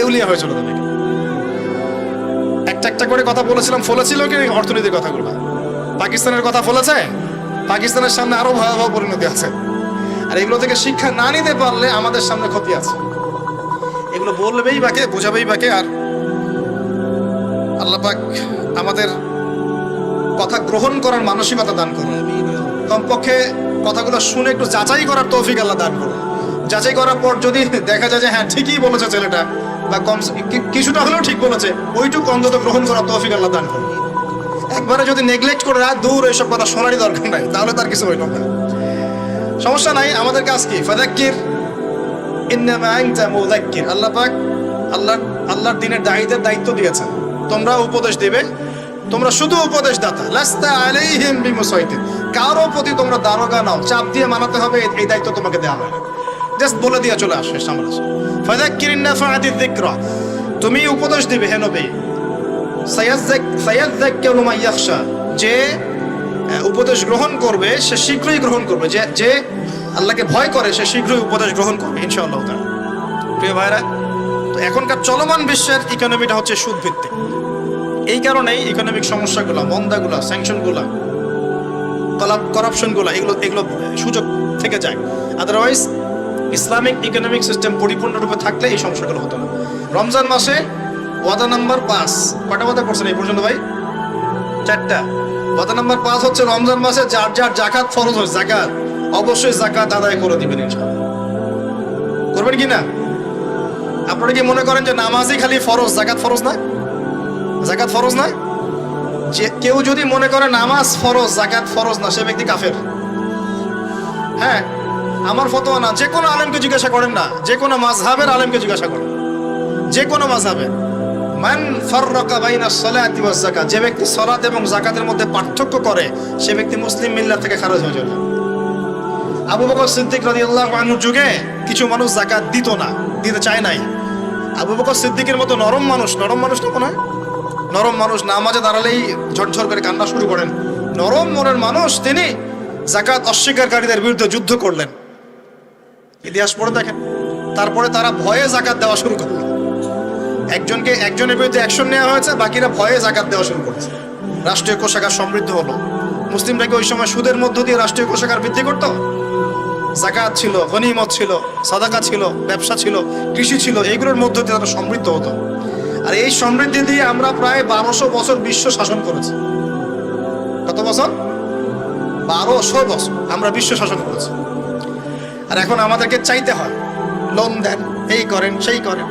দেউলিয়া হয়ে চলে যাবে। একটা একটা করে কথা বলেছিলাম, ফলেছিল কি অর্থনীতির কথাগুলো? পাকিস্তানের কথা ফলেছে? পাকিস্তানের সামনে আরো ভয়াবহ পরিণতি আছে। আর এগুলো থেকে শিক্ষা না নিতে পারলে আমাদের সামনে ক্ষতি আছে। এগুলো বলবেই বাকে, বোঝাবেই বাকে। আর আল্লাহ পাক আমাদের কথা গ্রহণ করার মানসিকতা দান করুন। কমপক্ষে কথাগুলো শুনে একটু যাচাই করার তৌফিক আল্লাহ দান করুন। যাচাই করার পর যদি দেখা যায় যে হ্যাঁ ঠিকই বলেছে ছেলেটা, বা কম কিছুটা হলেও ঠিক বলেছে, ওইটুকু অন্তত গ্রহণ করার তৌফিক আল্লাহ দান করুন। একবারে যদি নেগলেক্ট করে দূর এইসব কথা শোনারই দরকার নাই, তাহলে তার কিছু হইল না। সমস্যা নাই, আমাদের কাজ কি? ফাযাক্কির ইন্নামা আনতা মুযাক্কির। আল্লাহ পাক আল্লাহর দ্বীনের দায়ীদের দায়িত্ব দিয়েছেন, তোমরা উপদেশ দিবে, তোমরা শুধু উপদেশ দাতা। লাস্তা আলাইহিম বিমুসাইতির। কারো প্রতি তোমরা দারোগা নাও, চাপ দিয়ে মানাতে হবে, এই দায়িত্ব তোমাকে দেওয়া হয় না। জাস্ট বলে দিয়ে চলে আসে সামনে। ফাযাক্কির ইন্নাফাআতিয যিকরা। তুমি উপদেশ দিবে হে নবী। সায়াযাক্কারু মান ইয়াখশা। যে উপদেশ গ্রহণ করবে সে শীঘ্রই গ্রহণ করবে। যে আল্লাহকে ভয় করে সে শীঘ্রই উপদেশ গ্রহণ করবে ইনশাআল্লাহ তাআলা। প্রিয় ভাইরা, তো এখনকার চলমান বিশ্বের ইকোনমিটা হচ্ছে সুদ ভিত্তিক। এই কারণেই ইকোনমিক সমস্যাগুলো, মন্দাগুলো, স্যাংশনগুলো, করাপশনগুলো, এগুলো সুযোগ থেকে যায়। আদারওয়াইজ ইসলামিক ইকোনমিক সিস্টেম পরিপূর্ণরূপে থাকলে এই সমস্যাগুলো হতো না। রমজান মাসে ওয়াদা নাম্বার 5, কয়টা ওয়াদা করছেন এই পর্যন্ত ভাই? 4টা। ওয়াদা নাম্বার 5 হচ্ছে রমজান মাসে যার যার যাকাত ফরজ হয়, যাকাত অবশ্যই যাকাত আদায় করে দিবেন ইনশাআল্লাহ। করবেন কি না? আপনারা কি মনে করেন যে নামাজই খালি ফরজ, যাকাত ফরজ না? যাকাত ফরজ না? যে কেউ যদি মনে করে নামাজ ফরজ, যাকাত ফরজ না, সে ব্যক্তি কাফের। হ্যাঁ, আমার ফতোয়া না, যে কোনো আলেমকে জিজ্ঞাসা করেন না, যে কোনো মাযহাবের আলেমকে জিজ্ঞাসা করেন, যে কোনো মাযহাবে। মান ফাররাকা বাইনা সলাতি ওয়াজ যাকাত। যে ব্যক্তি সালাত এবং যাকাতের মধ্যে পার্থক্য করে সে ব্যক্তি মুসলিম মিল্লাত থেকে খারিজ হয়ে যাবে। আবু বকর সিদ্দিক রাদিয়াল্লাহু আনহুর যুগে কিছু মানুষ যাকাত দিত না, দিতে চায় নাই। আবু বকর সিদ্দিকের মতো নরম মানুষ না মনে হয়, নরম মানুষ নামাজে দাঁড়ালেই ঝরঝর করে কান্না শুরু করেন, নরম মনের মানুষ, তিনি যাকাত অস্বীকারীদের বিরুদ্ধে যুদ্ধ করলেন। ইতিহাস পড়ে দেখেন। তারপরে তারা ভয়ে যাকাত দেওয়া শুরু করলেন। একজনের বিরুদ্ধে অ্যাকশন নেওয়া হয়েছে, বাকিরা ভয়ে যাকাত দেওয়া শুরু করেছে। রাষ্ট্রীয় কোষাগার সমৃদ্ধ হলো। মুসলিমরা কি ওই সময় সুদের মধ্য দিয়ে রাষ্ট্রীয় কোষাগার বৃদ্ধি করত? যাকাত ছিল, গনিমত ছিল, সাদাকা ছিল, ব্যবসা ছিল, কৃষি ছিল, এইগুলোর মধ্য দিয়ে তারা সমৃদ্ধ হতো। আর এই সমৃদ্ধি দিয়ে আমরা প্রায় 1200 বছর বিশ্ব শাসন করেছি। কত বছর? 1200 বছর আমরা বিশ্ব শাসন করেছি। আর এখন আমাদেরকে চাইতে হয়, লোন দেন, এই করেন, সেই করেন।